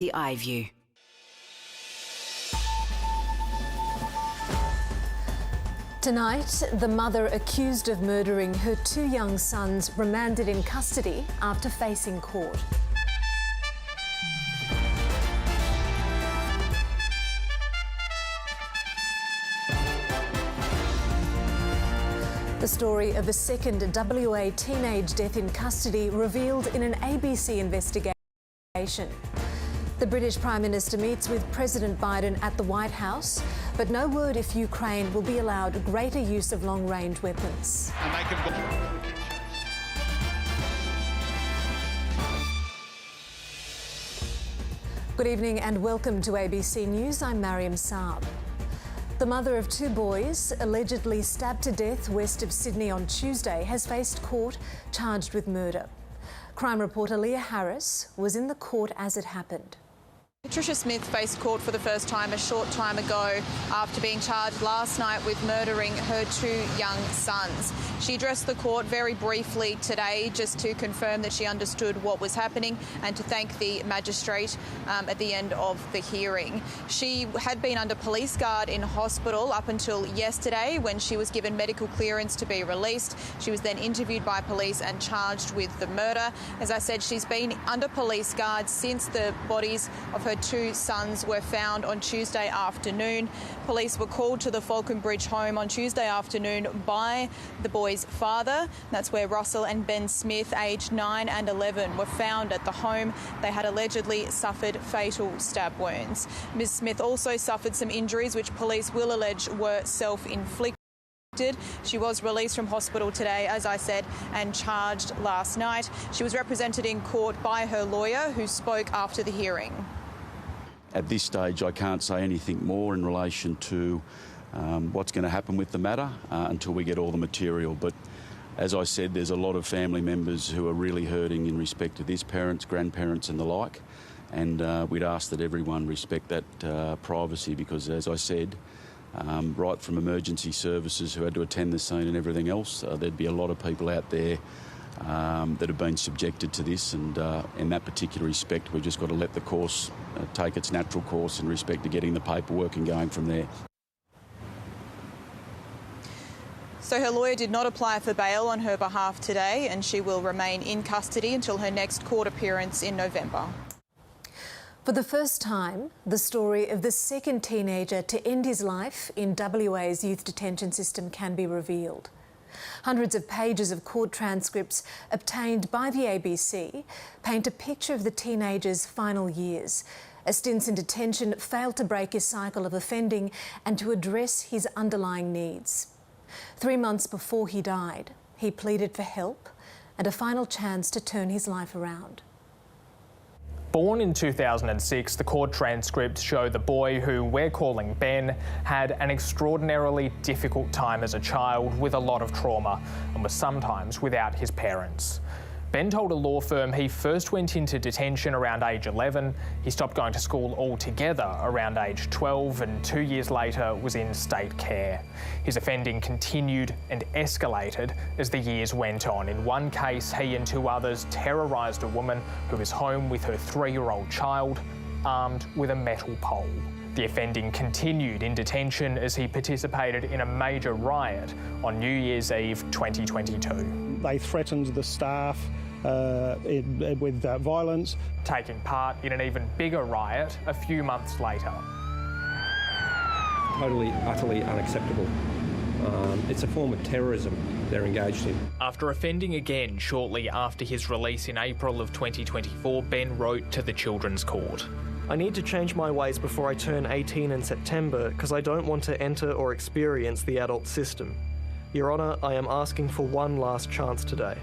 The iView. Tonight, the mother accused of murdering her two young sons remanded in custody after facing court. The story of a second WA teenage death in custody revealed in an ABC investigation. The British Prime Minister meets with President Biden at the White House, but no word if Ukraine will be allowed greater use of long-range weapons. Good evening and welcome to ABC News. I'm Mariam Saab. The mother of two boys, allegedly stabbed to death west of Sydney on Tuesday, has faced court charged with murder. Crime reporter Leah Harris was in the court as it happened. Patricia Smith faced court for the first time a short time ago after being charged last night with murdering her two young sons. She addressed the court very briefly today just to confirm that she understood what was happening and to thank the magistrate at the end of the hearing. She had been under police guard in hospital up until yesterday when she was given medical clearance to be released. She was then interviewed by police and charged with the murder. As I said, she's been under police guard since the bodies of her two sons were found on Tuesday afternoon. Police were called to the Falcon Bridge home on Tuesday afternoon by the boys' father. That's where Russell and Ben Smith, aged 9 and 11, were found at the home. They had allegedly suffered fatal stab wounds. Ms. Smith also suffered some injuries which police will allege were self-inflicted. She was released from hospital today, as I said, and charged last night. She was represented in court by her lawyer, who spoke after the hearing. At this stage, I can't say anything more in relation to what's going to happen with the matter until we get all the material. But as I said, there's a lot of family members who are really hurting in respect to this, parents, grandparents and the like. And we'd ask that everyone respect that privacy because, as I said, right from emergency services who had to attend the scene and everything else, there'd be a lot of people out there that have been subjected to this, and in that particular respect we've just got to let the course take its natural course in respect to getting the paperwork and going from there. So her lawyer did not apply for bail on her behalf today, and she will remain in custody until her next court appearance in November. For the first time, the story of the second teenager to end his life in WA's youth detention system can be revealed. Hundreds of pages of court transcripts obtained by the ABC paint a picture of the teenager's final years. A stint in detention failed to break his cycle of offending and to address his underlying needs. 3 months before he died, he pleaded for help and a final chance to turn his life around. Born in 2006, the court transcripts show the boy, who we're calling Ben, had an extraordinarily difficult time as a child with a lot of trauma and was sometimes without his parents. Ben told a law firm he first went into detention around age 11, he stopped going to school altogether around age 12 and 2 years later was in state care. His offending continued and escalated as the years went on. In one case, he and 2 others terrorised a woman who was home with her 3-year-old child, armed with a metal pole. The offending continued in detention as he participated in a major riot on New Year's Eve 2022. They threatened the staff with violence. Taking part in an even bigger riot a few months later. Totally, utterly unacceptable. It's a form of terrorism they're engaged in. After offending again shortly after his release in April of 2024, Ben wrote to the Children's Court. I need to change my ways before I turn 18 in September because I don't want to enter or experience the adult system. Your Honour, I am asking for one last chance today.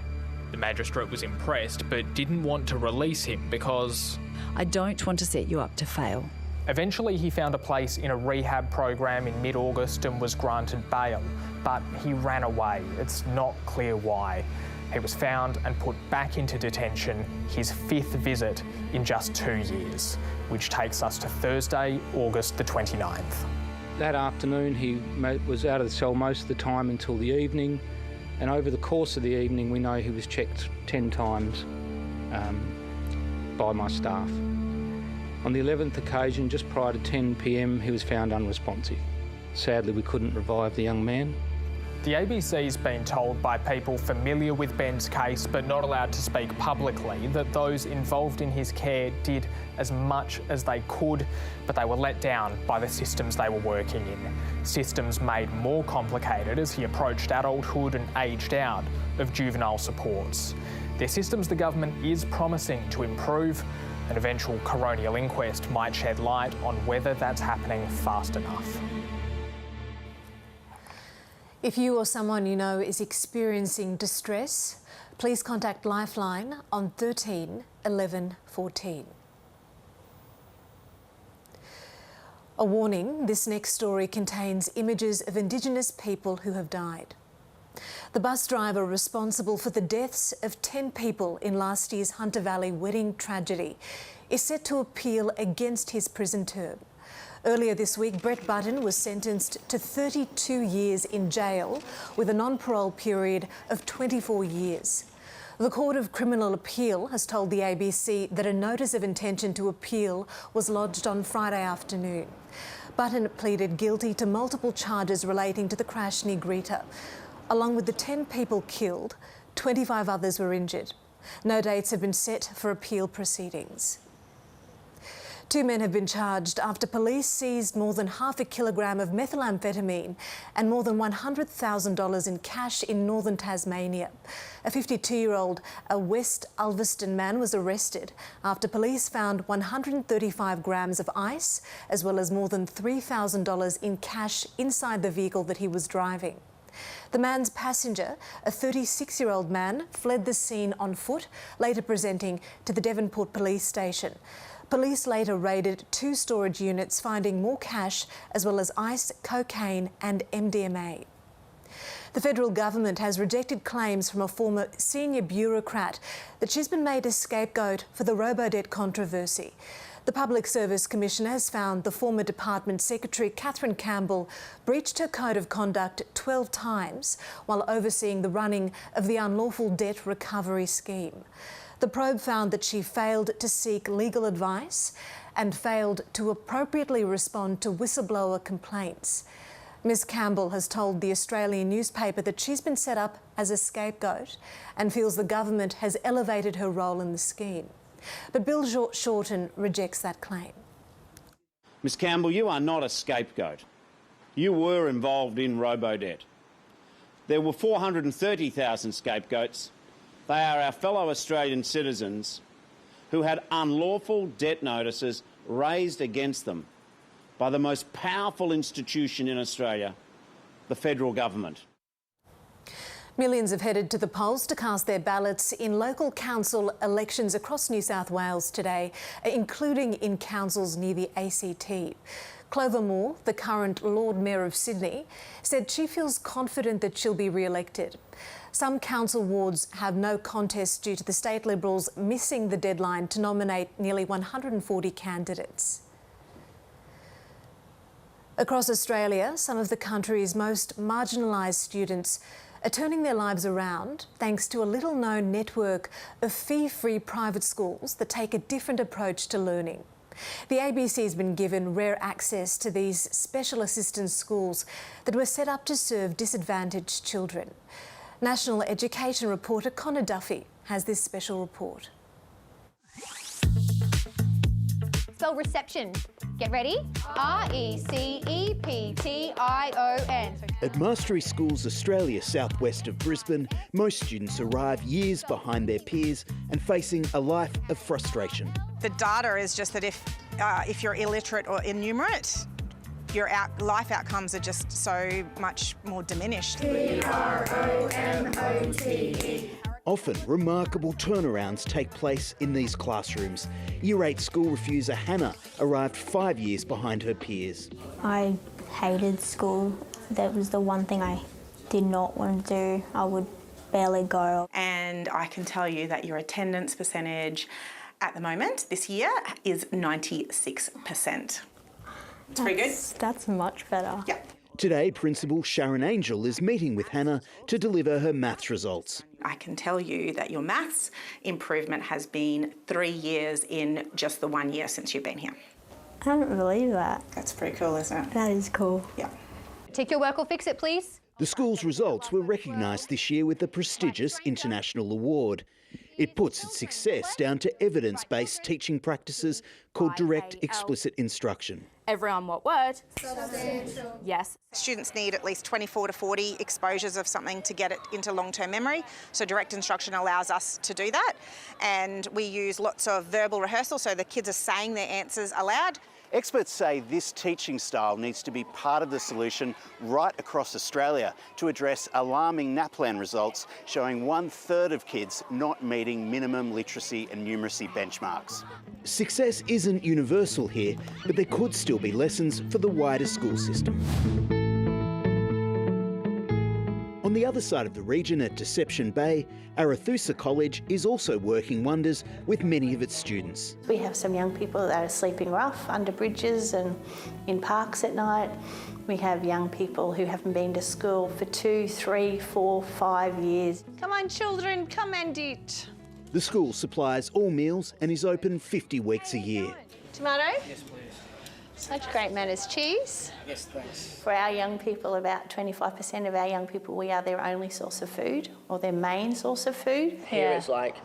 The magistrate was impressed but didn't want to release him because I don't want to set you up to fail. Eventually he found a place in a rehab program in mid-August and was granted bail, but he ran away. It's not clear why. He was found and put back into detention, his 5th visit in just 2 years, which takes us to Thursday, August the 29th. That afternoon he was out of the cell most of the time until the evening, and over the course of the evening we know he was checked 10 times by my staff. On the 11th occasion, just prior to 10 p.m, he was found unresponsive. Sadly, we couldn't revive the young man. The ABC's been told by people familiar with Ben's case but not allowed to speak publicly that those involved in his care did as much as they could, but they were let down by the systems they were working in. Systems made more complicated as he approached adulthood and aged out of juvenile supports. They're systems the government is promising to improve. An eventual coronial inquest might shed light on whether that's happening fast enough. If you or someone you know is experiencing distress, please contact Lifeline on 13 11 14. A warning, this next story contains images of Indigenous people who have died. The bus driver responsible for the deaths of 10 people in last year's Hunter Valley wedding tragedy is set to appeal against his prison term. Earlier this week, Brett Button was sentenced to 32 years in jail with a non-parole period of 24 years. The Court of Criminal Appeal has told the ABC that a notice of intention to appeal was lodged on Friday afternoon. Button pleaded guilty to multiple charges relating to the crash near Greta. Along with the 10 people killed, 25 others were injured. No dates have been set for appeal proceedings. 2 men have been charged after police seized more than half a kilogram of methamphetamine and more than $100,000 in cash in northern Tasmania. A 52-year-old West Ulverston man was arrested after police found 135 grams of ice as well as more than $3,000 in cash inside the vehicle that he was driving. The man's passenger, a 36-year-old man, fled the scene on foot, later presenting to the Devonport police station. Police later raided 2 storage units, finding more cash as well as ice, cocaine and MDMA. The federal government has rejected claims from a former senior bureaucrat that she's been made a scapegoat for the robo-debt controversy. The Public Service Commissioner has found the former Department Secretary, Catherine Campbell, breached her code of conduct 12 times while overseeing the running of the unlawful debt recovery scheme. The probe found that she failed to seek legal advice and failed to appropriately respond to whistleblower complaints. Ms Campbell has told the Australian newspaper that she's been set up as a scapegoat and feels the government has elevated her role in the scheme. But Bill Shorten rejects that claim. Ms Campbell, you are not a scapegoat. You were involved in robo-debt. There were 430,000 scapegoats. They are our fellow Australian citizens who had unlawful debt notices raised against them by the most powerful institution in Australia, the federal government. Millions have headed to the polls to cast their ballots in local council elections across New South Wales today, including in councils near the ACT. Clover Moore, the current Lord Mayor of Sydney, said she feels confident that she'll be re-elected. Some council wards have no contest due to the state Liberals missing the deadline to nominate nearly 140 candidates. Across Australia, some of the country's most marginalised students are turning their lives around thanks to a little-known network of fee-free private schools that take a different approach to learning. The ABC has been given rare access to these special assistance schools that were set up to serve disadvantaged children. National Education reporter Connor Duffy has this special report. Spell reception. Get ready? R-E-C-E-P-T-I-O-N. At Mastery Schools Australia, southwest of Brisbane, most students arrive years behind their peers and facing a life of frustration. The data is just that if you're illiterate or innumerate, your life outcomes are just so much more diminished. P-R-O-M-O-T-E. Often, remarkable turnarounds take place in these classrooms. Year 8 school refuser Hannah arrived 5 years behind her peers. I hated school. That was the one thing I did not want to do. I would barely go. And I can tell you that your attendance percentage at the moment, this year, is 96%. It's pretty good. That's much better. Yep. Today, Principal Sharon Angel is meeting with Hannah to deliver her maths results. I can tell you that your maths improvement has been 3 years in just the 1 year since you've been here. I don't believe that. That's pretty cool, isn't it? That is cool. Yeah. Tick your work or fix it, please. The school's results were recognised this year with the prestigious International Award. It puts its success down to evidence-based teaching practices called direct explicit instruction. Everyone what word? Yes. Students need at least 24 to 40 exposures of something to get it into long-term memory. So direct instruction allows us to do that. And we use lots of verbal rehearsal, so the kids are saying their answers aloud. Experts say this teaching style needs to be part of the solution right across Australia to address alarming NAPLAN results showing 1/3 of kids not meeting minimum literacy and numeracy benchmarks. Success isn't universal here, but there could still be lessons for the wider school system. On the other side of the region at Deception Bay, Arethusa College is also working wonders with many of its students. We have some young people that are sleeping rough under bridges and in parks at night. We have young people who haven't been to school for 2, 3, 4, 5 years. Come on, children, come and eat. The school supplies all meals and is open 50 weeks a year. Tomato? Yes, please. Such great manners. Cheese? Yes, thanks. For our young people, about 25% of our young people, we are their only source of food or their main source of food. Here it's like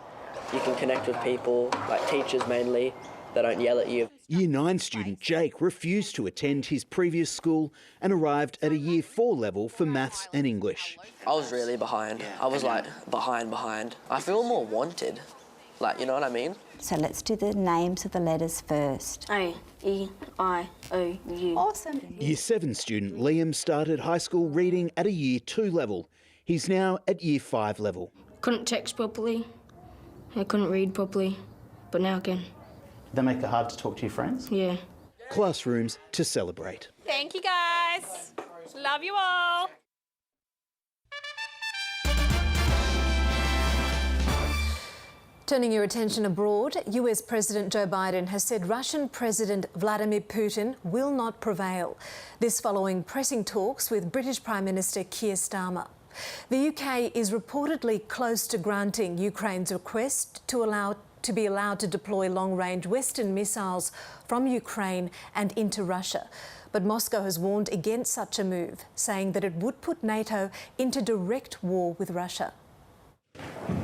you can connect with people, like teachers mainly, they don't yell at you. Year 9 student Jake refused to attend his previous school and arrived at a Year 4 level for maths and English. I was really behind. I was like behind. I feel more wanted, like, you know what I mean? So let's do the names of the letters first. A, E, I, O, U. Awesome. Year 7 student Liam started high school reading at a Year 2 level. He's now at Year 5 level. Couldn't text properly, I couldn't read properly, but now I can. Did that make it hard to talk to your friends? Yeah. Classrooms to celebrate. Thank you, guys. Love you all. Turning your attention abroad, US President Joe Biden has said Russian President Vladimir Putin will not prevail. This following pressing talks with British Prime Minister Keir Starmer. The UK is reportedly close to granting Ukraine's request to be allowed to deploy long-range Western missiles from Ukraine and into Russia. But Moscow has warned against such a move, saying that it would put NATO into direct war with Russia.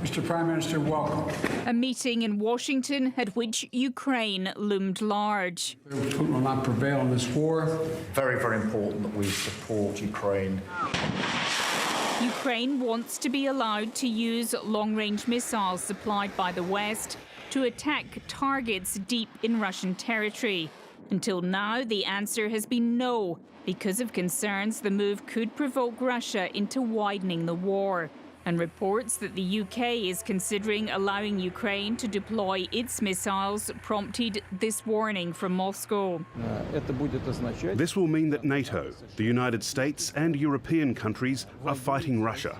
Mr. Prime Minister, welcome. A meeting in Washington at which Ukraine loomed large. Putin will not prevail in this war. Very, very important that we support Ukraine. Ukraine wants to be allowed to use long-range missiles supplied by the West to attack targets deep in Russian territory. Until now, the answer has been no, because of concerns the move could provoke Russia into widening the war. And reports that the UK is considering allowing Ukraine to deploy its missiles prompted this warning from Moscow. This will mean that NATO, the United States and European countries are fighting Russia.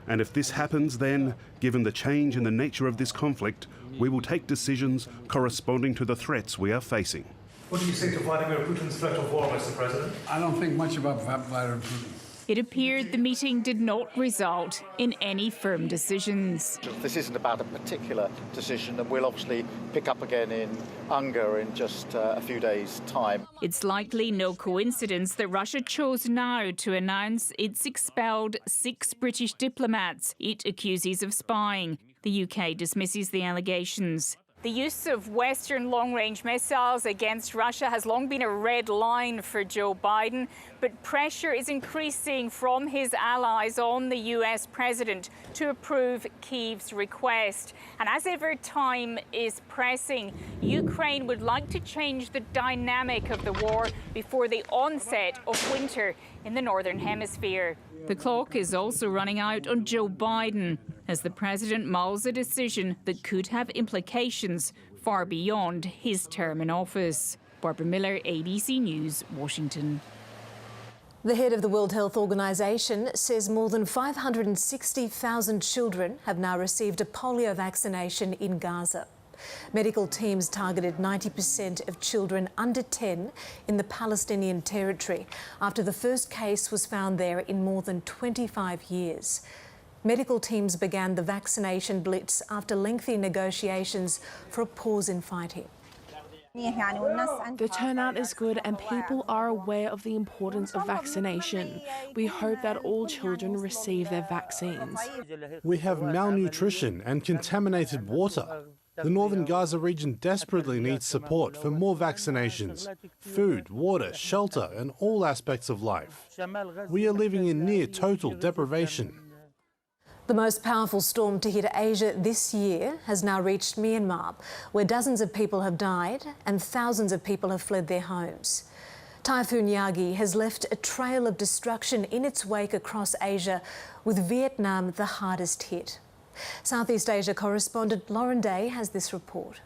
And if this happens, then, given the change in the nature of this conflict, we will take decisions corresponding to the threats we are facing. What do you say to Vladimir Putin's threat of war, Mr. President? I don't think much about Vladimir Putin. It appeared the meeting did not result in any firm decisions. This isn't about a particular decision, and we'll obviously pick up again in Unger in just a few days' time. It's likely no coincidence that Russia chose now to announce it's expelled 6 British diplomats it accuses of spying. The UK dismisses the allegations. The use of Western long-range missiles against Russia has long been a red line for Joe Biden, but pressure is increasing from his allies on the US president to approve Kyiv's request. And as ever time is pressing, Ukraine would like to change the dynamic of the war before the onset of winter in the Northern Hemisphere. The clock is also running out on Joe Biden as the president mulls a decision that could have implications far beyond his term in office. Barbara Miller, ABC News, Washington. The head of the World Health Organization says more than 560,000 children have now received a polio vaccination in Gaza. Medical teams targeted 90% of children under 10 in the Palestinian territory after the first case was found there in more than 25 years. Medical teams began the vaccination blitz after lengthy negotiations for a pause in fighting. The turnout is good and people are aware of the importance of vaccination. We hope that all children receive their vaccines. We have malnutrition and contaminated water. The northern Gaza region desperately needs support for more vaccinations, food, water, shelter, and all aspects of life. We are living in near total deprivation. The most powerful storm to hit Asia this year has now reached Myanmar, where dozens of people have died and thousands of people have fled their homes. Typhoon Yagi has left a trail of destruction in its wake across Asia, with Vietnam the hardest hit. Southeast Asia correspondent Lauren Day has this report.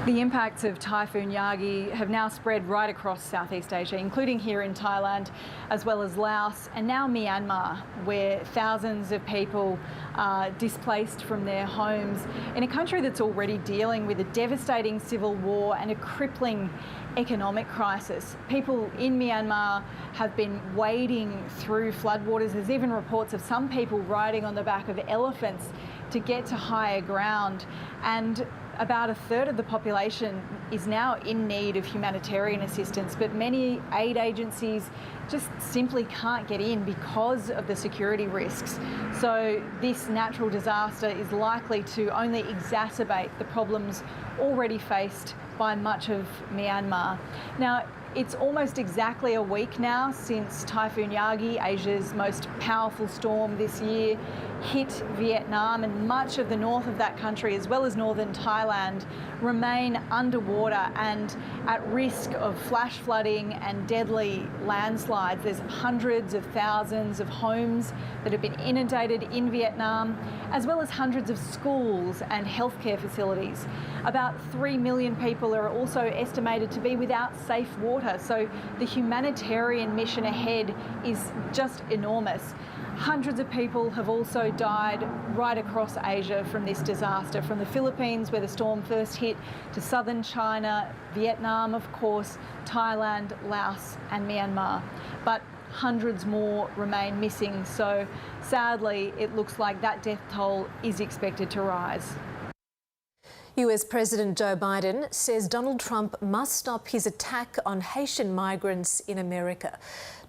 The impacts of Typhoon Yagi have now spread right across Southeast Asia, including here in Thailand, as well as Laos and now Myanmar, where thousands of people are displaced from their homes in a country that's already dealing with a devastating civil war and a crippling economic crisis. People in Myanmar have been wading through floodwaters. There's even reports of some people riding on the back of elephants to get to higher ground, and about a third of the population is now in need of humanitarian assistance, but many aid agencies just simply can't get in because of the security risks. So this natural disaster is likely to only exacerbate the problems already faced by much of Myanmar. Now, it's almost exactly a week now since Typhoon Yagi, Asia's most powerful storm this year, hit Vietnam, and much of the north of that country, as well as northern Thailand, remain underwater and at risk of flash flooding and deadly landslides. There's hundreds of thousands of homes that have been inundated in Vietnam, as well as hundreds of schools and healthcare facilities. About 3 million people are also estimated to be without safe water, so the humanitarian mission ahead is just enormous. Hundreds of people have also died right across Asia from this disaster, from the Philippines, where the storm first hit, to southern China, Vietnam, of course, Thailand, Laos and Myanmar. But hundreds more remain missing, so sadly it looks like that death toll is expected to rise. US President Joe Biden says Donald Trump must stop his attack on Haitian migrants in America.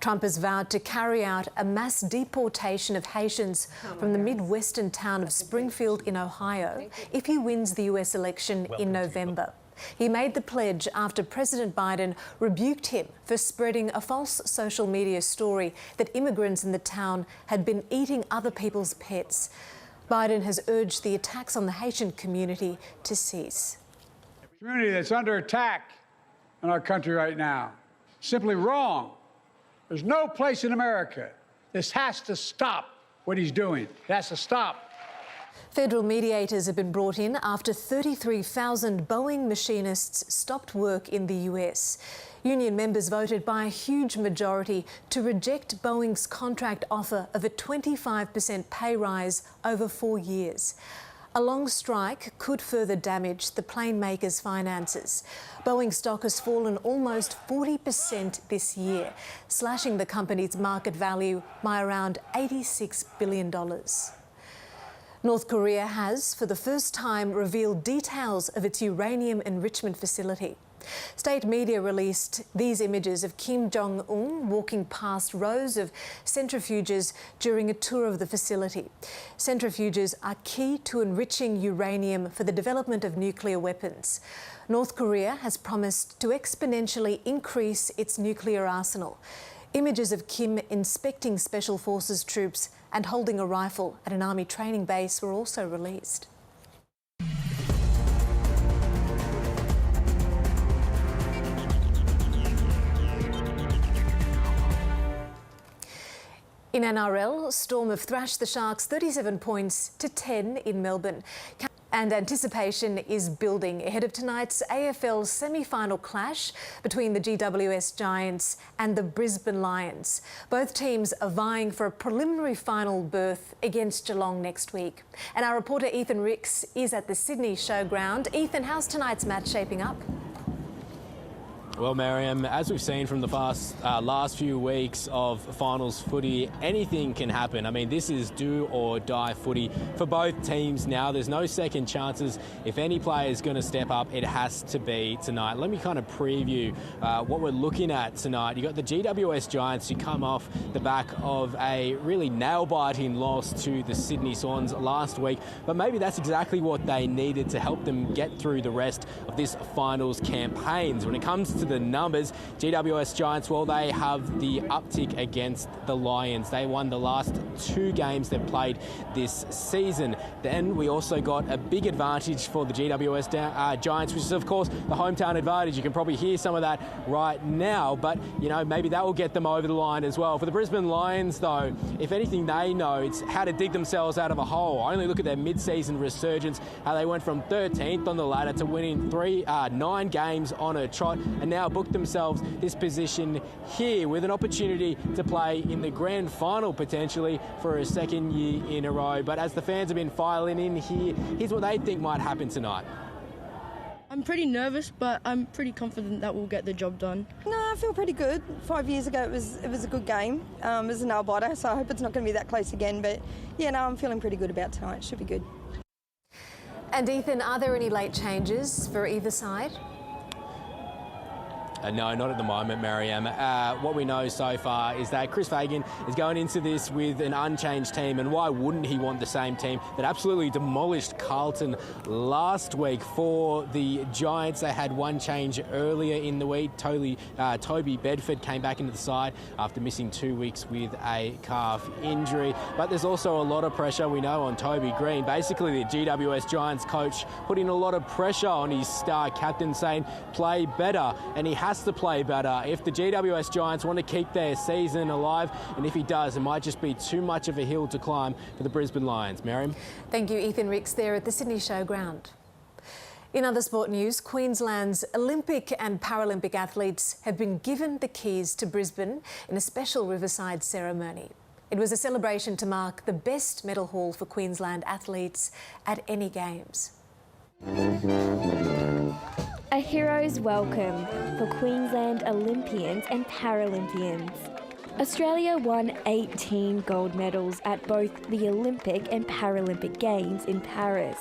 Trump has vowed to carry out a mass deportation of Haitians from the Midwestern town of Springfield in Ohio if he wins the US election in November. He made the pledge after President Biden rebuked him for spreading a false social media story that immigrants in the town had been eating other people's pets. Biden has urged the attacks on the Haitian community to cease. A community that's under attack in our country right now. Simply wrong. There's no place in America. This has to stop what he's doing. It has to stop. Federal mediators have been brought in after 33,000 Boeing machinists stopped work in the US. Union members voted by a huge majority to reject Boeing's contract offer of a 25% pay rise over 4 years. A long strike could further damage the plane maker's finances. Boeing stock has fallen almost 40% this year, slashing the company's market value by around $86 billion. North Korea has, for the first time, revealed details of its uranium enrichment facility. State media released these images of Kim Jong-un walking past rows of centrifuges during a tour of the facility. Centrifuges are key to enriching uranium for the development of nuclear weapons. North Korea has promised to exponentially increase its nuclear arsenal. Images of Kim inspecting Special Forces troops and holding a rifle at an army training base were also released. In NRL, Storm have thrashed the Sharks 37 points to 10 in Melbourne. And anticipation is building ahead of tonight's AFL semi-final clash between the GWS Giants and the Brisbane Lions. Both teams are vying for a preliminary final berth against Geelong next week. And our reporter Ethan Ricks is at the Sydney Showground. Ethan, how's tonight's match shaping up? Well, Mariam, as we've seen from the last few weeks of finals footy, anything can happen. I mean, this is do or die footy for both teams now. There's no second chances. If any player is going to step up, it has to be tonight. Let me kind of preview what we're looking at tonight. You've got the GWS Giants who come off the back of a really nail-biting loss to the Sydney Swans last week, but maybe that's exactly what they needed to help them get through the rest of this finals campaigns. When it comes to the numbers, GWS Giants, well, they have the uptick against the Lions. They won the last 2 games they've played this season. Then we also got a big advantage for the GWS Giants, which is, of course, the hometown advantage. You can probably hear some of that right now, but, you know, maybe that will get them over the line as well. For the Brisbane Lions, though, if anything they know, it's how to dig themselves out of a hole. Only look at their mid-season resurgence, how they went from 13th on the ladder to winning 9 games on a trot, and now booked themselves this position here with an opportunity to play in the grand final potentially for a second year in a row. But as the fans have been filing in here, here's what they think might happen tonight. I'm pretty nervous, but I'm pretty confident that we'll get the job done. No, I feel pretty good. 5 years ago it was a good game. It was a nail biter, so I hope it's not going to be that close again. But yeah, no, I'm feeling pretty good about tonight. Should be good. And Ethan, are there any late changes for either side? No, not at the moment, Mariam. What we know so far is that Chris Fagan is going into this with an unchanged team, and why wouldn't he want the same team that absolutely demolished Carlton last week? For the Giants, they had one change earlier in the week. Toby Bedford came back into the side after missing 2 weeks with a calf injury. But there's also a lot of pressure, we know, on Toby Green. Basically, the GWS Giants coach putting a lot of pressure on his star captain, saying, play better, and he has to play better if the GWS Giants want to keep their season alive, and if he does, it might just be too much of a hill to climb for the Brisbane Lions. Mariam? Thank you, Ethan Ricks, there at the Sydney Showground. In other sport news, Queensland's Olympic and Paralympic athletes have been given the keys to Brisbane in a special Riverside ceremony. It was a celebration to mark the best medal haul for Queensland athletes at any Games. A hero's welcome for Queensland Olympians and Paralympians. Australia won 18 gold medals at both the Olympic and Paralympic Games in Paris.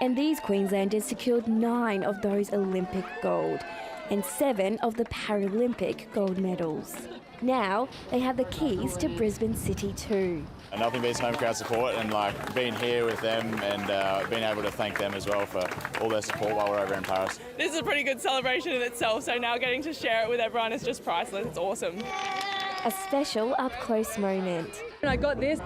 And these Queenslanders secured 9 of those Olympic gold and 7 of the Paralympic gold medals. Now they have the keys to Brisbane City too. Nothing beats home crowd support, and like being here with them and being able to thank them as well for all their support while we're over in Paris. This is a pretty good celebration in itself, so now getting to share it with everyone is just priceless. It's awesome. A special up-close moment. When I got this,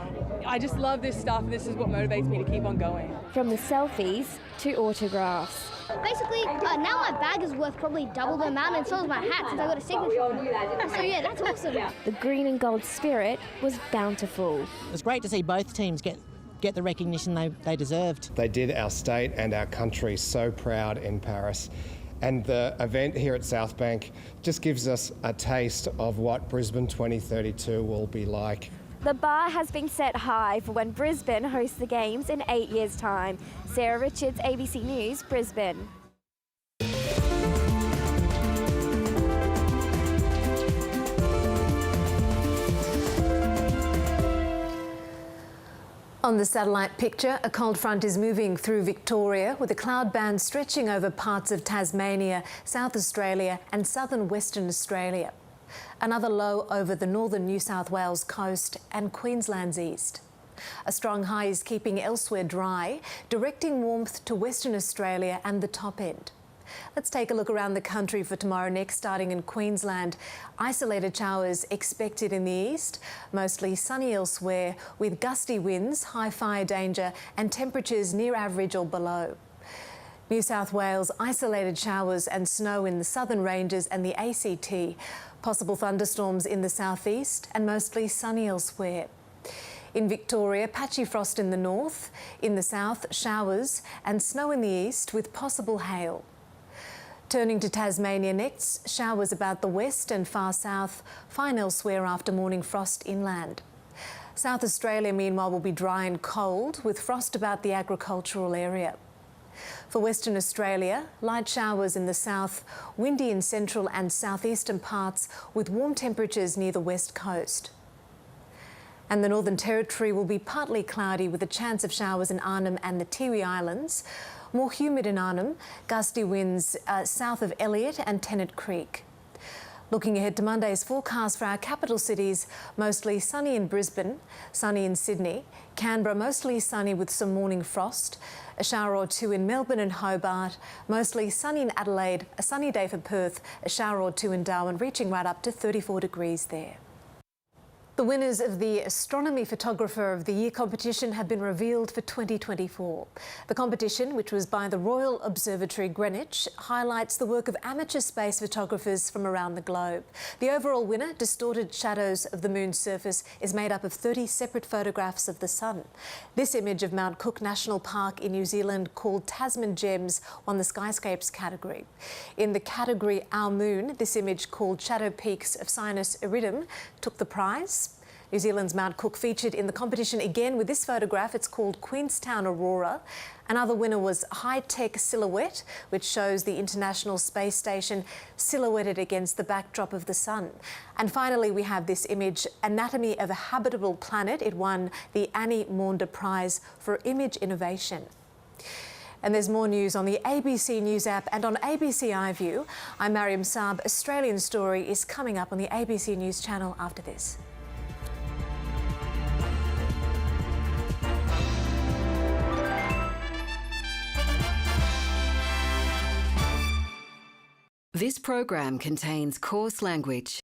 I just love this stuff. This is what motivates me to keep on going. From the selfies to autographs. Basically, now my bag is worth probably double the amount, and so is my hat since I got a signature. So yeah, that's awesome. The green and gold spirit was bountiful. It's great to see both teams get the recognition they deserved. They did our state and our country so proud in Paris. And the event here at South Bank just gives us a taste of what Brisbane 2032 will be like. The bar has been set high for when Brisbane hosts the Games in 8 years' time. Sarah Richards, ABC News, Brisbane. On the satellite picture, a cold front is moving through Victoria with a cloud band stretching over parts of Tasmania, South Australia and southern Western Australia. Another low over the northern New South Wales coast and Queensland's east. A strong high is keeping elsewhere dry, directing warmth to Western Australia and the top end. Let's take a look around the country for tomorrow next, starting in Queensland. Isolated showers expected in the east, mostly sunny elsewhere with gusty winds, high fire danger and temperatures near average or below. New South Wales, isolated showers and snow in the southern ranges and the ACT. Possible thunderstorms in the southeast and mostly sunny elsewhere. In Victoria, patchy frost in the north. In the south, showers and snow in the east with possible hail. Turning to Tasmania next, showers about the west and far south, fine elsewhere after morning frost inland. South Australia, meanwhile, will be dry and cold with frost about the agricultural area. For Western Australia, light showers in the south, windy in central and southeastern parts with warm temperatures near the west coast. And the Northern Territory will be partly cloudy with a chance of showers in Arnhem and the Tiwi Islands. More humid in Arnhem, gusty winds south of Elliot and Tennant Creek. Looking ahead to Monday's forecast for our capital cities, mostly sunny in Brisbane, sunny in Sydney, Canberra mostly sunny with some morning frost, a shower or two in Melbourne and Hobart, mostly sunny in Adelaide, a sunny day for Perth, a shower or two in Darwin, reaching right up to 34 degrees there. The winners of the Astronomy Photographer of the Year competition have been revealed for 2024. The competition, which was by the Royal Observatory Greenwich, highlights the work of amateur space photographers from around the globe. The overall winner, Distorted Shadows of the Moon's Surface, is made up of 30 separate photographs of the Sun. This image of Mount Cook National Park in New Zealand, called Tasman Gems, won the Skyscapes category. In the category Our Moon, this image, called Shadow Peaks of Sinus Iridum, took the prize. New Zealand's Mount Cook featured in the competition again with this photograph. It's called Queenstown Aurora. Another winner was High Tech Silhouette, which shows the International Space Station silhouetted against the backdrop of the sun. And finally, we have this image, Anatomy of a Habitable Planet. It won the Annie Maunder Prize for Image Innovation. And there's more news on the ABC News app and on ABC iView. I'm Mariam Saab. Australian Story is coming up on the ABC News channel after this. This program contains coarse language.